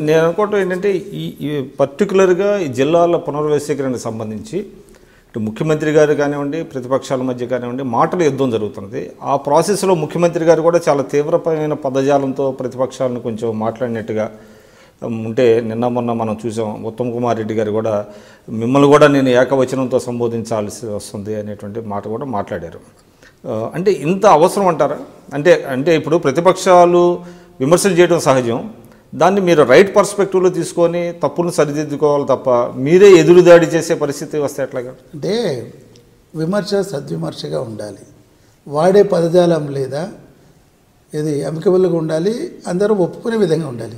నేను అనుకోవటం ఏంటంటే ఈ పర్టికులర్గా ఈ జిల్లాల పునర్వ్యవస్థీకరణకు సంబంధించి ఇటు ముఖ్యమంత్రి గారు కానివ్వండి, ప్రతిపక్షాల మధ్య కానివ్వండి, మాటల యుద్ధం జరుగుతుంది. ఆ ప్రాసెస్లో ముఖ్యమంత్రి గారు కూడా చాలా తీవ్రమైన పదజాలంతో ప్రతిపక్షాలను కొంచెం మాట్లాడినట్టుగా ఉంటే, నిన్న మొన్న మనం చూసాం. ఉత్తమ్ కుమార్ రెడ్డి గారు కూడా మిమ్మల్ని కూడా నేను ఏకవచనంతో సంబోధించాల్సి వస్తుంది అనేటువంటి మాట కూడా మాట్లాడారు. అంటే ఇంత అవసరం అంటారా? అంటే ఇప్పుడు ప్రతిపక్షాలు విమర్శలు చేయడం సహజం, దాన్ని మీరు రైట్ పర్స్పెక్టివ్లో తీసుకొని తప్పును సరిదిద్దుకోవాలి తప్ప మీరే ఎదురుదాడి చేసే పరిస్థితి వస్తే ఎట్లాగా? అంటే విమర్శ సద్విమర్శగా ఉండాలి, వాడే పదజాలం లేదా ఇది అమికబుల్గా ఉండాలి, అందరూ ఒప్పుకునే విధంగా ఉండాలి.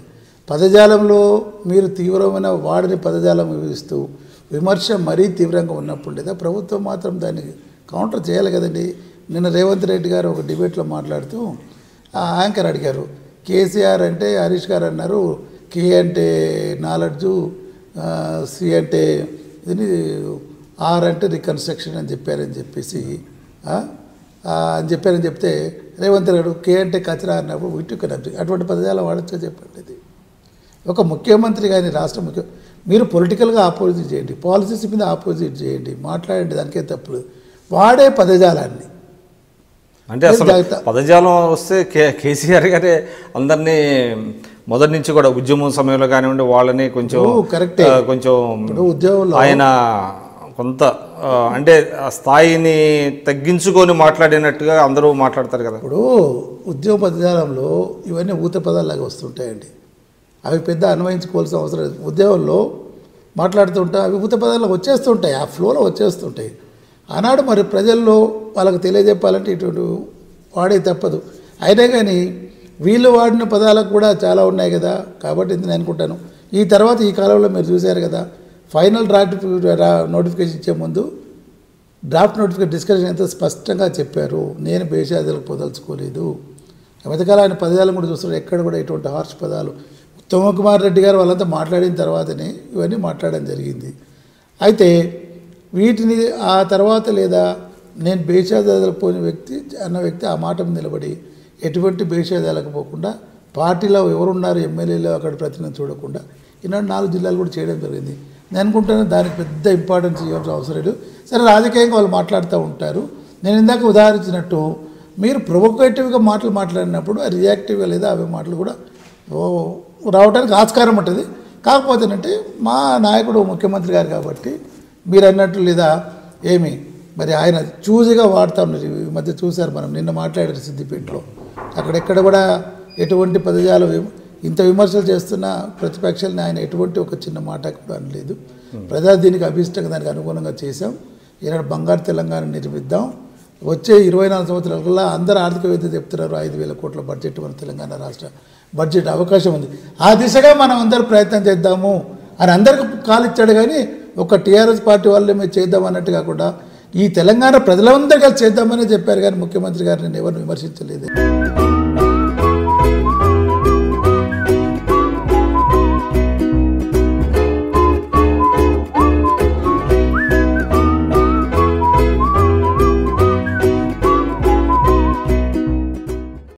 పదజాలంలో మీరు తీవ్రమైన వాడిని పదజాలం వివరిస్తూ విమర్శ మరీ తీవ్రంగా ఉన్నప్పుడు లేదా ప్రభుత్వం మాత్రం దాన్ని కౌంటర్ చేయాలి కదండి. నిన్న రేవంత్ రెడ్డి గారు ఒక డిబేట్లో మాట్లాడుతూ యాంకర్ అడిగారు, కేసీఆర్ అంటే హరీష్ గారు అన్నారు, కే అంటే నాలెడ్జు, సి అంటే ఇది, ఆర్ అంటే రికన్స్ట్రక్షన్ అని చెప్పారని చెప్తే రేవంత్ గారు కే అంటే కచరా అన్నప్పుడు వీటి అటువంటి పదజాలం వాడచ్చో చెప్పండి. ఇది ఒక ముఖ్యమంత్రి కానీ రాష్ట్ర మీరు పొలిటికల్గా ఆపోజిట్ చేయండి, పాలసీస్ మీద ఆపోజిట్ చేయండి, మాట్లాడండి, దానికే తప్పులేదు. వాడే పదజాలాన్ని అంటే అసలు పదజాలం వస్తే కేసీఆర్ గారే అందరినీ మొదటి నుంచి కూడా ఉద్యమం సమయంలో కానివ్వండి వాళ్ళని కొంచెం కరెక్టే కొంచెం ఉద్యోగంలో ఆయన కొంత అంటే ఆ స్థాయిని తగ్గించుకొని మాట్లాడినట్టుగా అందరూ మాట్లాడతారు కదా. ఇప్పుడు ఉద్యోగ పదజాలంలో ఇవన్నీ ఊత పదాల్లాగా వస్తుంటాయండి, అవి పెద్ద అన్వయించుకోవాల్సిన అవసరం లేదు. ఉద్యోగంలో మాట్లాడుతుంటే అవి ఊత పదాలు వచ్చేస్తుంటాయి, ఆ ఫ్లోలో వచ్చేస్తుంటాయి. ఆనాడు మరి ప్రజల్లో వాళ్ళకు తెలియజెప్పాలంటే ఇటువంటి వాడే తప్పదు. అయినా కానీ వీళ్ళు వాడిన పదాలకు కూడా చాలా ఉన్నాయి కదా. కాబట్టి నేను అనుకుంటాను ఈ తర్వాత ఈ కాలంలో మీరు చూశారు కదా, ఫైనల్ నోటిఫికేషన్ ఇచ్చే ముందు డ్రాఫ్ట్ నోటిఫికేషన్ డిస్కషన్ ఎంతో స్పష్టంగా చెప్పారు, నేను బేషాదాలకు పొదలుచుకోలేదు. వెతకాల ఆయన పదజాలం కూడా చూస్తున్నారు, ఎక్కడ కూడా ఇటువంటి హార్ష్ పదాలు. ఉత్తమ్ కుమార్ రెడ్డి గారు వాళ్ళంతా మాట్లాడిన తర్వాతనే ఇవన్నీ మాట్లాడడం జరిగింది. అయితే వీటిని ఆ తర్వాత లేదా నేను బేషాదాలకు పోయిన వ్యక్తి ఆ మాట మీద నిలబడి ఎటువంటి బేషాదాలకు పోకుండా పార్టీలో ఎవరున్నారు ఎమ్మెల్యేలు అక్కడ ప్రతినిధి చూడకుండా ఈనాడు 4 జిల్లాలు కూడా చేయడం జరిగింది. నేను అనుకుంటాను దానికి పెద్ద ఇంపార్టెన్స్ ఇవ్వాల్సిన అవసరం లేదు. సరే రాజకీయంగా వాళ్ళు మాట్లాడుతూ ఉంటారు. నేను ఇందాక ఉదాహరించినట్టు మీరు ప్రొవోకేటివ్గా మాట్లాడినప్పుడు రియాక్టివ్గా లేదా అవి మాటలు కూడా రావడానికి ఆస్కారం ఉంటుంది. కాకపోతే ఏంటంటే మా నాయకుడు ముఖ్యమంత్రి గారు కాబట్టి మీరు అన్నట్టు లేదా ఏమి మరి ఆయన చూసిగా వాడుతూ ఉన్నారు. ఈ మధ్య చూశారు, మనం నిన్న మాట్లాడారు సిద్దిపేటలో, అక్కడెక్కడ కూడా ఎటువంటి పదజాలు ఇంత విమర్శలు చేస్తున్న ప్రతిపక్షాలని ఆయన ఎటువంటి ఒక చిన్న మాట కూడా అనలేదు. ప్రజా దీనికి అభిష్టంగా దానికి అనుగుణంగా చేశాం. ఈనాడు బంగారు తెలంగాణ నిర్మిద్దాం, వచ్చే 24 సంవత్సరాల అందరూ ఆర్థికవేత్త చెప్తున్నారు 5,000 కోట్ల బడ్జెట్ మన తెలంగాణ రాష్ట్ర బడ్జెట్ అవకాశం ఉంది, ఆ దిశగా మనం అందరూ ప్రయత్నం చేద్దాము అని అందరికీ కాలిచ్చాడు. కానీ ఒక టీఆర్ఎస్ పార్టీ వాళ్ళు మేము చేద్దాం అన్నట్టు కాకుండా ఈ తెలంగాణ ప్రజలందరూ కలిసి చేద్దామని చెప్పారు. కానీ ముఖ్యమంత్రి గారిని ఎవరు విమర్శించలేదు.